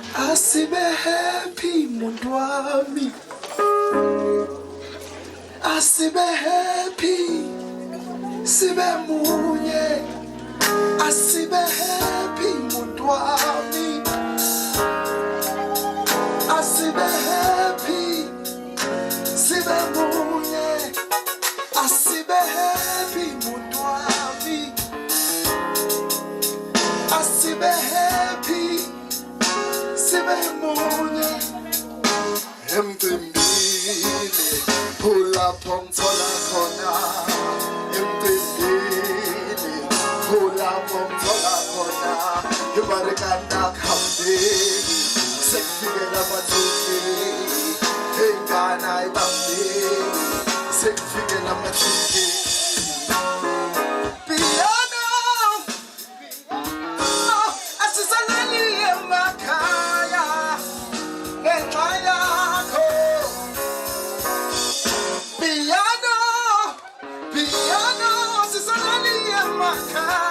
Asibe happy mundwami. Asibe happy. Sibe munye. Asibe happy mundwami. Asibe happy. Sibe munye. Asibe happy mundwami. Asibe happy. Sibe munye. Emtimbili hula pomtola kona. Emtimbili hula pomtola kona. Yubarikanda kambi. Sekfige na matuki. Hengana ibambi. Sekfige na matuki. Piano. Asizalali emakaya. Piano, piano, asizalali emakaya.